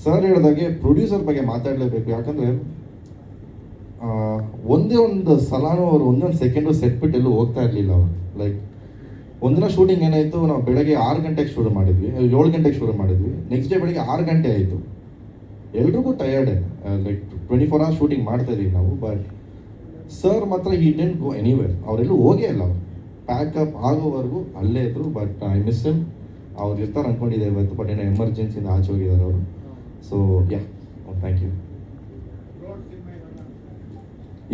ಸರ್ ಹೇಳಿದಾಗೆ ಪ್ರೊಡ್ಯೂಸರ್ ಬಗ್ಗೆ ಮಾತಾಡಲೇಬೇಕು. ಯಾಕಂದರೆ ಒಂದೇ ಒಂದು ಸಲನೂ ಅವರು ಒಂದೊಂದು ಸೆಕೆಂಡು ಸೆಟ್ ಬಿಟ್ಟು ಎಲ್ಲೂ ಹೋಗ್ತಾ ಇರಲಿಲ್ಲ ಅವರು. ಲೈಕ್ ಒಂದಿನ ಶೂಟಿಂಗ್ ಏನಾಯಿತು, ನಾವು ಬೆಳಗ್ಗೆ 6 ಗಂಟೆಗೆ ಶುರು ಮಾಡಿದ್ವಿ, 7 ಗಂಟೆಗೆ ಶುರು ಮಾಡಿದ್ವಿ. ನೆಕ್ಸ್ಟ್ ಡೇ ಬೆಳಗ್ಗೆ 6 ಗಂಟೆ ಆಯಿತು. ಎಲ್ರಿಗೂ ಟಯರ್ಡೆ, ಲೈಕ್ 24 hours ಶೂಟಿಂಗ್ ಮಾಡ್ತಾ ಇದ್ದೀವಿ ನಾವು. ಬಟ್ ಸರ್ ಮಾತ್ರ ಹಿ ಡಿಡ್ಂಟ್ ಗೋ ಎನಿವೇರ್, ಅವರೆಲ್ಲೂ ಹೋಗೇ ಇಲ್ಲ. ಅವರು ಪ್ಯಾಕಪ್ ಆಗೋವರೆಗೂ ಅಲ್ಲೇ ಇದ್ದರು. But I miss him. ಅವ್ರು ಇರ್ತಾರೆ ಅಂದ್ಕೊಂಡಿದ್ದೆ ಇವತ್ತು, ಬಟ್ ಏನೋ ಎಮರ್ಜೆನ್ಸಿಯಿಂದ ಆಚೆ ಹೋಗಿದ್ದಾರೆ ಅವರು. So yeah, thank you.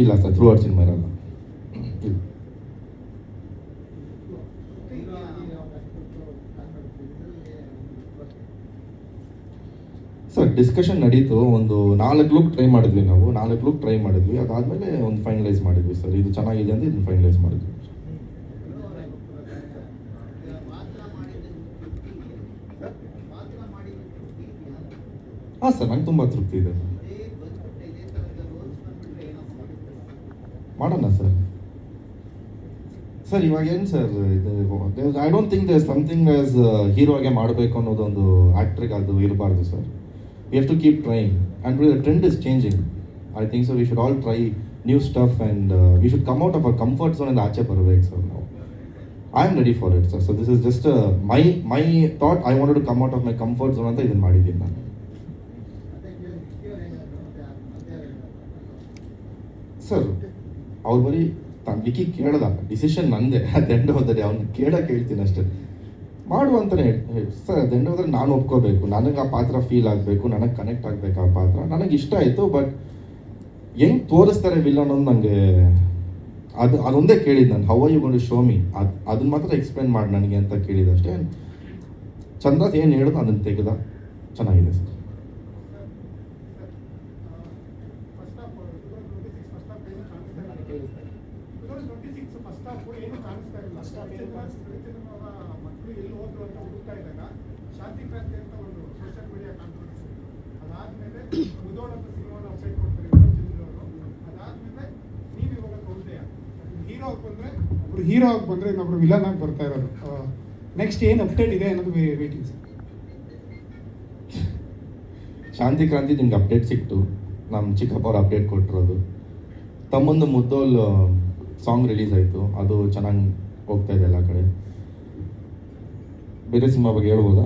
ಇಲ್ಲ ಸರ್, ಥ್ರೂ ಔಟ್ ಸಿನಿಮಾ ಇರಲ್ಲ. ಇಲ್ಲ ಸರ್, ಡಿಸ್ಕಷನ್ ನಡೀತು. ಒಂದು 4 ಲುಕ್ ಟ್ರೈ ಮಾಡಿದ್ವಿ ನಾವು, 4 ಲುಕ್ ಟ್ರೈ ಮಾಡಿದ್ವಿ. ಅದಾದಮೇಲೆ ಒಂದು ಫೈನಲೈಸ್ ಮಾಡಿದ್ವಿ ಸರ್. ಇದು ಚೆನ್ನಾಗಿದೆ ಅಂತ ಇದನ್ನು ಫೈನಲೈಸ್ ಮಾಡಿದ್ವಿ. ಹಾಂ ಸರ್, ನಂಗೆ ತುಂಬ ತೃಪ್ತಿ ಇದೆ. ಮಾಡೋಣ ಸರ್. ಸರ್ ಇವಾಗ ಏನು ಸರ್ ಇದು, I don't think there something as ಹೀರೋಗೆ ಮಾಡಬೇಕು ಅನ್ನೋದೊಂದು ಆ್ಯಕ್ಟ್ರಿಗೆ ಅದು ಇರಬಾರ್ದು sir. We have to keep trying and the trend is changing. I think so we should all try new stuff and we should come out of our comfort ಝೋನಿಂದ ಆಚೆ ಬರಬೇಕು ಸರ್ ನಾವು. I am ready for it sir. So this is just my thought. I wanted to come out of my comfort zone ಅಂತ ಇದನ್ನು ಮಾಡಿದ್ದೀನಿ ನಾನು. ಸರ್ ಅವ್ರು ಬರೀ ವಿಕಿ ಕೇಳ್ದ, ಡಿಸಿಷನ್ ನಂದೆ. ಅದು ಎಂಡ್ ಹೋದರೆ ಅವ್ನು ಕೇಳಕ್ಕೆ ಹೇಳ್ತೀನಿ ಅಷ್ಟೇ, ಮಾಡು ಅಂತಲೇ ಸರ್. ಅದು ಎಂಡ್ ಹೋದ್ರೆ ನಾನು ಒಪ್ಕೋಬೇಕು, ನನಗೆ ಆ ಪಾತ್ರ ಫೀಲ್ ಆಗಬೇಕು, ನನಗೆ ಕನೆಕ್ಟ್ ಆಗಬೇಕು ಆ ಪಾತ್ರ. ನನಗೆ ಇಷ್ಟ ಆಯಿತು, ಬಟ್ ಹೆಂಗೆ ತೋರಿಸ್ತಾರೆ ವಿಲನ್ ಅನ್ನೋದು ನನಗೆ ಅದೊಂದೇ ಕೇಳಿದ್ದು ನಾನು. How are you going to show me, ಅದನ್ನ ಮಾತ್ರ ಎಕ್ಸ್ಪ್ಲೇನ್ ಮಾಡಿ ನನಗೆ ಅಂತ ಕೇಳಿದಷ್ಟೇ. ಚಂದ್ರಾತ್ ಏನು ಹೇಳೋದು ಅದನ್ನು ತೆಗೆದ. ಚೆನ್ನಾಗಿದೆ ಸರ್. ಶಾಂತಿ ಕ್ರಾಂತಿ ಅಂತ ಒಂದು ಸೋಷಿಯಲ್ ಮೀಡಿಯಾ ಕಾನ್ಫರೆನ್ಸ್, ಅದಾದ್ಮೇಲೆ ಮುದೋಳ ಅಂತ ಸಿನಿಮಾನ ಅಪ್ಡೇಟ್ ಕೊಡ್ತಾರೆ ಅದಾದ್ಮೇಲೆ ನೀವು ಇವಾಗ ಕೌಲ್ತೆಯ ಹೀರೋ ಆಗಿ ಬಂದ್ರೆ ಒಬ್ರು ಹೀರೋ ಆಗಿ ಬಂದ್ರೆ ಇನ್ನೊಬ್ರು ವಿಲನ್ ಆಗಿ ಬರ್ತಾ ಇರೋದು. ನೆಕ್ಸ್ಟ್ ಏನು ಅಪ್ಡೇಟ್ ಇದೆ ಅನ್ನೋದು ವೇಟಿಂಗ್ ಸರ್. ಶಾಂತಿ ಕ್ರಾಂತಿ ನಿಮ್ಗೆ ಅಪ್ಡೇಟ್ ಸಿಕ್ತು. ನಮ್ಮ ಚಿಕ್ಕಪ್ಪ ಅವ್ರು ಅಪ್ಡೇಟ್ ಕೊಟ್ಟಿರೋದು. ತಮ್ಮೊಂದು ಮುದ್ದೋಲ್ ಸಾಂಗ್ ರಿಲೀಸ್ ಆಯಿತು, ಅದು ಚೆನ್ನಾಗಿ ಹೋಗ್ತಾ ಇದೆ ಎಲ್ಲ ಕಡೆ. ಬೇರೆ ಸಿನಿಮಾ ಬಗ್ಗೆ ಹೇಳ್ಬೋದಾ?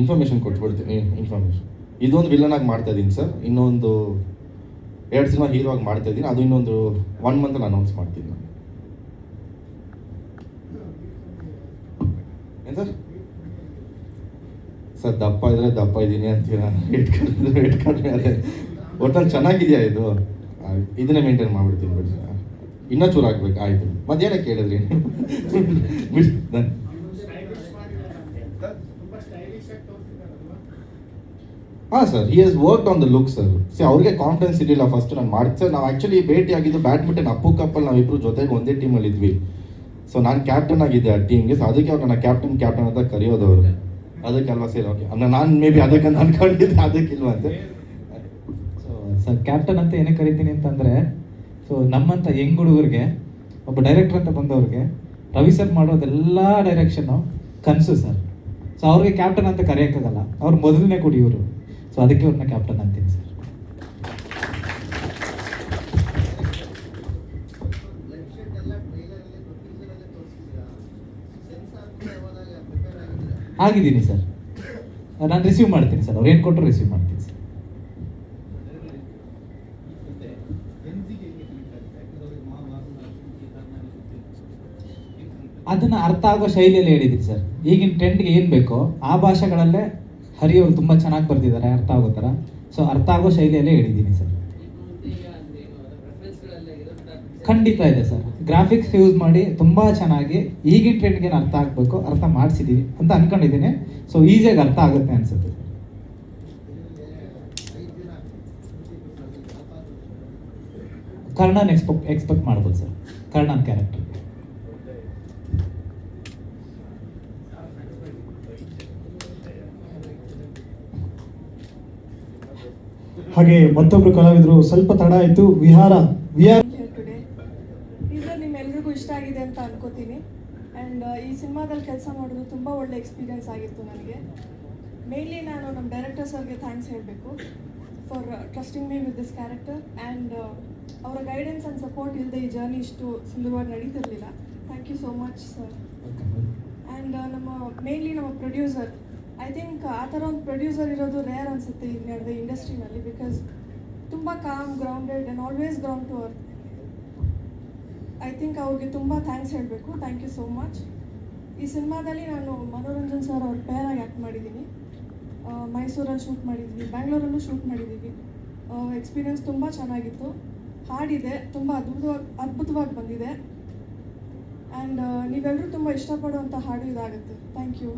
ಇನ್ಫಾರ್ಮೇಷನ್ ಕೊಟ್ಬಿಡ್ತೀನಿ. ಇನ್ಫಾರ್ಮೇಷನ್ ಇದೊಂದು ವಿಲನ್ ಆಗಿ ಮಾಡ್ತಾ ಇದ್ದೀನಿ ಸರ್. ಇನ್ನೊಂದು 2 ಸಿನಿಮಾ ಹೀರೋ ಆಗಿ ಮಾಡ್ತಾ ಇದ್ದೀನಿ. ಅದು ಇನ್ನೊಂದು 1 ಮಂತಲ್ಲಿ ಅನೌನ್ಸ್ ಮಾಡ್ತೀನಿ ನಾನು. ಏನು ಸರ್? ಸರ್ ದಪ್ಪ ಇದ್ರೆ ದಪ್ಪ ಇದ್ದೀನಿ ಅಂತೀರಾ, ವೇಟ್ ಕಡಿಮೆ ಅದೇ ಒಟ್ಟಲ್ಲಿ ಚೆನ್ನಾಗಿದೆಯಾ ಇದು, ಇದನ್ನೇ ಮೇಂಟೈನ್ ಮಾಡ್ಬಿಡ್ತೀನಿ ಬಿಡಿ. ಇನ್ನೂ ಚೂರು ಆಗ್ಬೇಕು. ಆಯಿತು, ಮತ್ತೇನಕ್ಕೆ ಕೇಳಿದ್ರಿ? ಹಾಂ sir, he has worked on the look sir. ಅವ್ರಿಗೆ ಕಾನ್ಫಿಡೆನ್ಸ್ ಇರಲಿಲ್ಲ ಫಸ್ಟ್ ನಾನು ಮಾಡ್ತೀನಿ ಸರ್. ನಾವು ಆ್ಯಕ್ಚುಲಿ ಭೇಟಿ ಆಗಿದ್ದು ಬ್ಯಾಡ್ಮಿಂಟನ್ ಅಪ್ಪು ಕಪ್ಪಲ್ಲಿ ನಾವಿಬ್ಬರು ಜೊತೆಗೆ ಒಂದೇ ಟೀಮಲ್ಲಿ ಇದ್ವಿ. ಸೊ ನಾನು ಕ್ಯಾಪ್ಟನ್ ಆಗಿದ್ದೆ ಆ ಟೀಮ್ಗೆ. ಸೊ ಅದಕ್ಕೆ ಅವ್ರು ನನ್ನ ಕ್ಯಾಪ್ಟನ್ ಅಂತ ಕರೆಯೋದವರು. ಅದಕ್ಕೆಲ್ವಾ ಸರ್? ಓಕೆ, ನಾನು ಮೇ ಬಿ ಅದಕ್ಕೆ ಅನ್ಕೊಂಡಿದ್ದೆ, ಅದಕ್ಕಿಲ್ವ ಅಂತ. ಸೊ ಸರ್ ಕ್ಯಾಪ್ಟನ್ ಅಂತ ಏನಕ್ಕೆ ಕರಿತೀನಿ ಅಂತಂದರೆ, ಸೊ ನಮ್ಮಂಥ ಯಂಗ್ ಹುಡುಗರಿಗೆ, ಒಬ್ಬ ಡೈರೆಕ್ಟರ್ ಅಂತ ಬಂದವ್ರಿಗೆ ರವಿ ಸರ್ ಮಾಡೋದೆಲ್ಲ ಡೈರೆಕ್ಷನ್ನು ಕನಸು ಸರ್. ಸೊ ಅವ್ರಿಗೆ ಕ್ಯಾಪ್ಟನ್ ಅಂತ ಕರೆಯೋಕ್ಕಾಗಲ್ಲ, ಅವ್ರು ಮೊದಲನೇ ಕೊಡಿ ಇವರು. ಸೊ ಅದಕ್ಕೆ ಅವ್ರನ್ನ ಕ್ಯಾಪ್ಟನ್ ಅಂತೀನಿ ಸರ್. ಆಗಿದ್ದೀನಿ ಸರ್, ನಾನು ರಿಸೀವ್ ಮಾಡ್ತೀನಿ ಸರ್. ಅವ್ರು ಏನು ಕೊಟ್ಟರು ರಿಸೀವ್ ಮಾಡ್ತೀನಿ ಸರ್. ಅದನ್ನು ಅರ್ಥ ಆಗೋ ಶೈಲಿಯಲ್ಲಿ ಹೇಳಿದ್ದೀನಿ ಸರ್. ಈಗಿನ ಟ್ರೆಂಡ್ಗೆ ಏನು ಬೇಕೋ ಆ ಭಾಷೆಗಳಲ್ಲೇ ಹರಿ ಅವರು ತುಂಬ ಚೆನ್ನಾಗಿ ಬರ್ತಿದ್ದಾರೆ, ಅರ್ಥ ಆಗೋ ಥರ. ಸೊ ಅರ್ಥ ಆಗೋ ಶೈಲಿಯಲ್ಲೇ ಹೇಳಿದ್ದೀನಿ ಸರ್. ಖಂಡಿತ ಇದೆ ಸರ್. ಗ್ರಾಫಿಕ್ಸ್ ಯೂಸ್ ಮಾಡಿ ತುಂಬ ಚೆನ್ನಾಗಿ ಈಗಿನ ಟ್ರೆಂಡ್ಗೆ ಅರ್ಥ ಆಗಬೇಕು, ಅರ್ಥ ಮಾಡಿಸಿದ್ದೀವಿ ಅಂತ ಅನ್ಕೊಂಡಿದ್ದೀನಿ. ಸೊ ಈಸಿಯಾಗಿ ಅರ್ಥ ಆಗುತ್ತೆ ಅನಿಸುತ್ತೆ. ಕರ್ಣನ್ ಎಕ್ಸ್ಪೆಕ್ಟ್ ಮಾಡ್ಬೋದು ಸರ್, ಕರ್ಣನ್ ಕ್ಯಾರೆಕ್ಟರ್. ಹಾಗೆ ಮತ್ತೊಬ್ರು ಕಲಾವಿದರು ಸ್ವಲ್ಪ ತಡ ಆಯಿತು. ವಿಹಾರ ಟುಡೇ ಟೀಸರ್ ನಿಮ್ಮೆಲ್ರಿಗೂ ಇಷ್ಟ ಆಗಿದೆ ಅಂತ ಅನ್ಕೋತೀನಿ. ಆ್ಯಂಡ್ ಈ ಸಿನಿಮಾದಲ್ಲಿ ಕೆಲಸ ಮಾಡೋದು ತುಂಬ ಒಳ್ಳೆ ಎಕ್ಸ್ಪೀರಿಯನ್ಸ್ ಆಗಿತ್ತು ನನಗೆ. ಮೇಯ್ನ್ಲಿ ನಾನು ನಮ್ಮ ಡೈರೆಕ್ಟರ್ ಸರ್ಗೆ ಥ್ಯಾಂಕ್ಸ್ ಹೇಳಬೇಕು for trusting me with this character. And ಅವರ ಗೈಡೆನ್ಸ್ ಆ್ಯಂಡ್ ಸಪೋರ್ಟ್ ಇಲ್ಲದೆ ಈ ಜರ್ನಿ ಇಷ್ಟು ಸುಂದರವಾಗಿ ನಡೀತಿರಲಿಲ್ಲ. Thank you so much sir. And mainly ನಮ್ಮ ಪ್ರೊಡ್ಯೂಸರ್, ಐ ಥಿಂಕ್ ಆ ಥರ ಒಂದು ಪ್ರೊಡ್ಯೂಸರ್ ಇರೋದು ರೇರ್ ಅನಿಸುತ್ತೆ ಈ ನಡುವೆ ಇಂಡಸ್ಟ್ರಿನಲ್ಲಿ. ಬಿಕಾಸ್ ತುಂಬ calm, grounded and always ground to earth. I think ಅವ್ರಿಗೆ ತುಂಬ ಥ್ಯಾಂಕ್ಸ್ ಹೇಳಬೇಕು. Thank you so much. ಈ ಸಿನಿಮಾದಲ್ಲಿ ನಾನು ಮನೋರಂಜನ್ ಸರ್ ಅವ್ರ ಪೇರಾಗಿ ಆ್ಯಕ್ಟ್ ಮಾಡಿದ್ದೀನಿ. ಮೈಸೂರಲ್ಲಿ ಶೂಟ್ ಮಾಡಿದ್ವಿ, ಬ್ಯಾಂಗ್ಳೂರಲ್ಲೂ ಶೂಟ್ ಮಾಡಿದ್ದೀವಿ. ಎಕ್ಸ್ಪೀರಿಯನ್ಸ್ ತುಂಬ ಚೆನ್ನಾಗಿತ್ತು. ಹಾಡಿದೆ, ತುಂಬ ಅದ್ಭುತವಾಗಿ ಬಂದಿದೆ. ಆ್ಯಂಡ್ ನೀವೆಲ್ಲರೂ ತುಂಬ ಇಷ್ಟಪಡುವಂಥ ಹಾಡು ಇದಾಗುತ್ತೆ. Thank you.